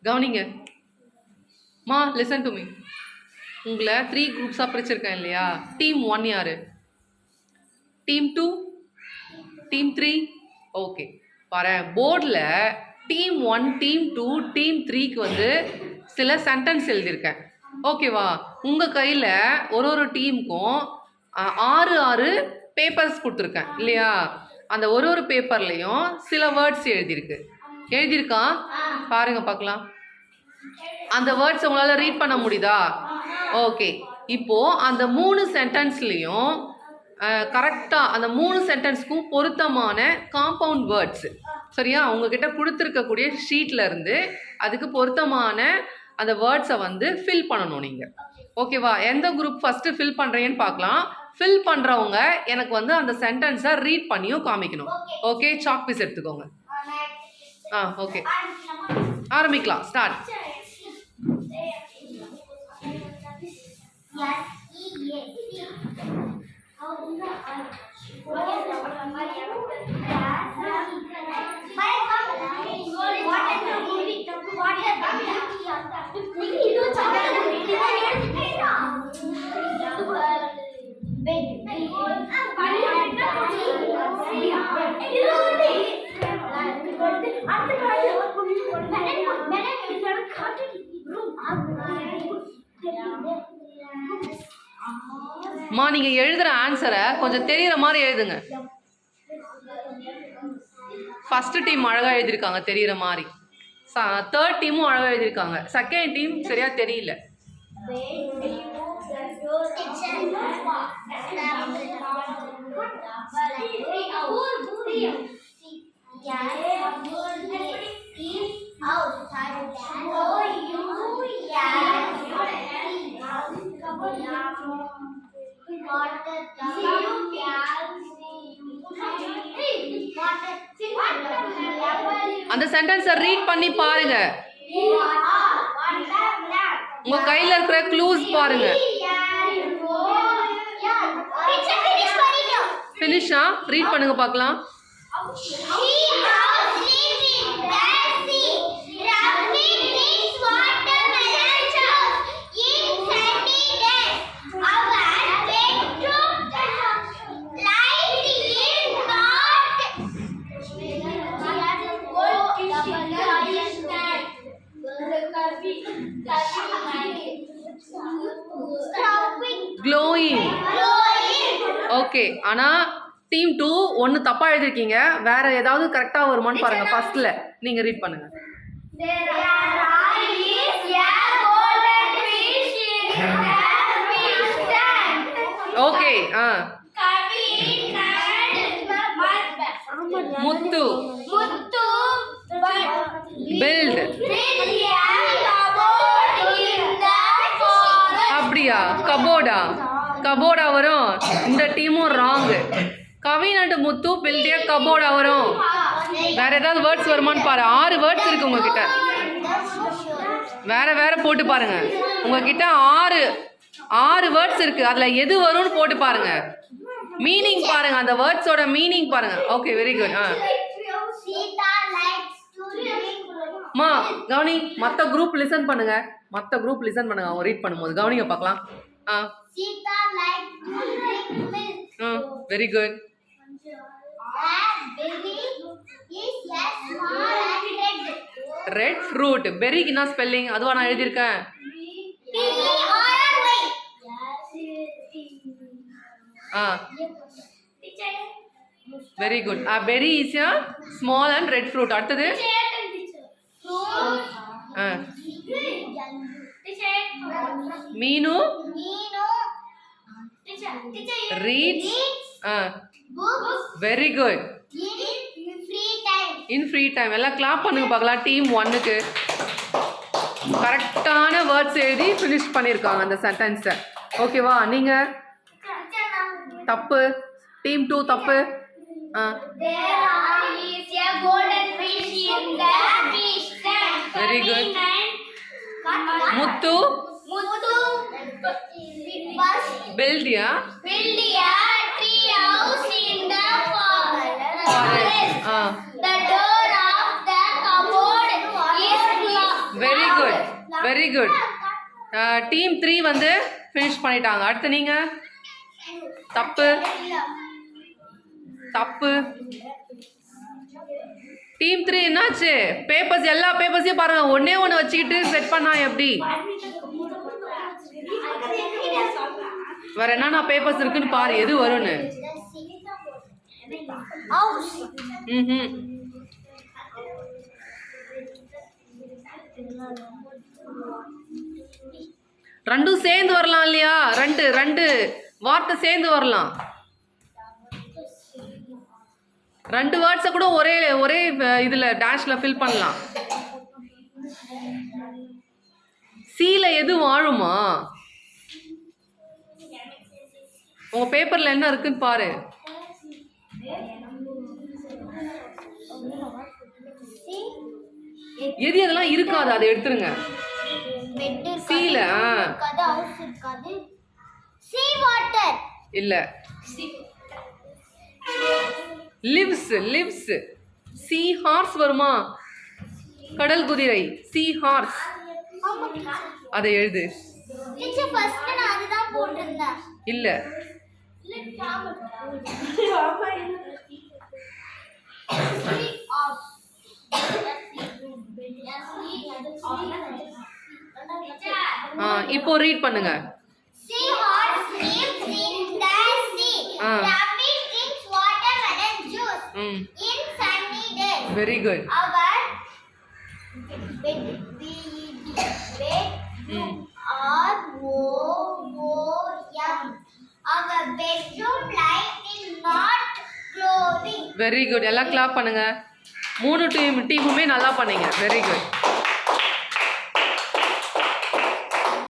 கவனிங்க மா, listen to me. உங்களை 3 குரூப்ஸாக பிரிச்சிருக்கேன் இல்லையா? டீம் 1 யாரு? Team 2, team 3. ஓகே, பாரு போர்டில் டீம் 1, டீம் 2, டீம் 3க்கு வந்து சில சென்டென்ஸ் எழுதியிருக்கேன். ஓகேவா? உங்கள் கையில் ஒரு டீமுக்கும் 6 பேப்பர்ஸ் கொடுத்துருக்கேன் இல்லையா? அந்த ஒரு பேப்பர்லேயும் சில வேர்ட்ஸ் எழுதியிருக்கா பாருங்க பார்க்கலாம். அந்த வேர்ட்ஸ் உங்களால் ரீட் பண்ண முடியுதா? ஓகே, இப்போது அந்த 3 சென்டென்ஸ்லேயும் கரெக்டாக அந்த 3 சென்டென்ஸ்க்கும் பொருத்தமான காம்பவுண்ட் வேர்ட்ஸ், சரியா? உங்ககிட்ட கொடுத்துருக்கக்கூடிய ஷீட்டில் இருந்து அதுக்கு பொருத்தமான அந்த வேர்ட்ஸை வந்து ஃபில் பண்ணணும் நீங்கள். ஓகேவா? எந்த குரூப் ஃபஸ்ட்டு ஃபில் பண்ணுறீங்கன்னு பார்க்கலாம். ஃபில் பண்ணுறவங்க எனக்கு வந்து அந்த சென்டென்ஸை ரீட் பண்ணியும் காமிக்கணும். ஓகே, சாக் பீஸ் எடுத்துக்கோங்க. ஓகே, ஆரம்பிக்கலாம். ஸ்டார்ட். மா, நீங்க எழுதுற ஆன்சரை கொஞ்சம் தெரியுற மாதிரி எழுதுங்க. ஃபர்ஸ்ட் டீம் அழகா எழுதியிருக்காங்க தெரியுற மாதிரி, தேர்ட் டீமும் அழகா எழுதியிருக்காங்க, செகண்ட் டீம் சரியா தெரியல. அந்த சென்டென்ஸை ரீட் பண்ணி பாருங்க. உங்க கையில இருக்கிற க்ளூஸ் பாருங்க. ஃபினிஷா? ரீட் பண்ணுங்க பார்க்கலாம். க்ளோயிங். ஓகே, ஆனால் டீம் 2 ஒன்று தப்பாக எழுதிருக்கீங்க. வேற ஏதாவது கரெக்டாக வருமானு பாருங்க. ஃபர்ஸ்ட்ல நீங்க ரீட் பண்ணுங்க. ஓகே, முத்து. பில்ட். அப்படியா? கபோர்டா வரும். இந்த டீமும் ராங். கவின் அண்ட் முத்து பில்டியா கபோர்டா வரும். வேற ஏதாவது வேர்ட்ஸ் வருமானு பாரு. 6 வேர்ட்ஸ் இருக்கு உங்ககிட்ட. வேற போட்டு பாருங்க. உங்ககிட்ட 6 வேர்ட்ஸ் இருக்கு. அதுல எது வரும்னு போட்டு பாருங்க. மீனிங் பாருங்க. அந்த வேர்ட்ஸோட மீனிங் பாருங்க. Okay, very good. மா, கவனி. மற்ற குரூப் லிசன் பண்ணுங்க. அவங்க ரீட் பண்ணும்போது கவனிங்க பார்க்கலாம். Very good. Red fruit. பெரிக்கு என்ன ஸ்பெல்லிங்? அதுவா நான் எழுதியிருக்கேன். Very good. Berry is a small and red fruit. அடுத்தது Meenu reads very good. In free time. எல்லாம் கிளாப் பண்ணுங்க பார்க்கலாம். டீம் 1க்கு கரெக்டான வேர்ட்ஸ் எழுதி ஃபினிஷ் பண்ணியிருக்காங்க அந்த சென்டென்ஸை. ஓகேவா? நீங்க தப்பு. டீம் 2 தப்பு. Very good. Muthu build a tree house in the forest. The door of the cupboard is closed. Very good very good. Team 3 வந்து ஃபினிஷ் பண்ணிட்டாங்க. அடுத்து நீங்க. தப்பு தப்பு. டீம் 3 என்னாச்சு? பேப்பர்ஸ் எல்லா பேப்பர்ஸையும் பாருங்க. ஒண்ணே ஒன்று வச்சுக்கிட்டு செட் பண்ணா எப்படி? வேற என்னென்ன பேப்பர்ஸ் இருக்குன்னு பாரு, எது வரும்னு. ரெண்டும் சேர்ந்து வரலாம் இல்லையா? ரெண்டு வார்த்தை சேர்ந்து வரலாம். 2 வேர்ட்ஸை கூட ஒரே இதுல டேஷ்ல ஃபில் பண்ணலாம். சீல எது வாழுமா? உங்க பேப்பர்ல என்ன இருக்குன்னு பாரு. எது எதெல்லாம் இருக்காது அதை எடுத்துருங்க. சீல இல்ல. லிவ்ஸ். சி ஹார்ஸ் வருமா? கடல் குதிரை. Sea horse. அதை எழுது. இல்ல. இப்போ ரீட் பண்ணுங்க. Very good. Very good. எல்லாம் கிளாப் பண்ணுங்க. 3 டீமுமே நல்லா பண்ணீங்க. Very good.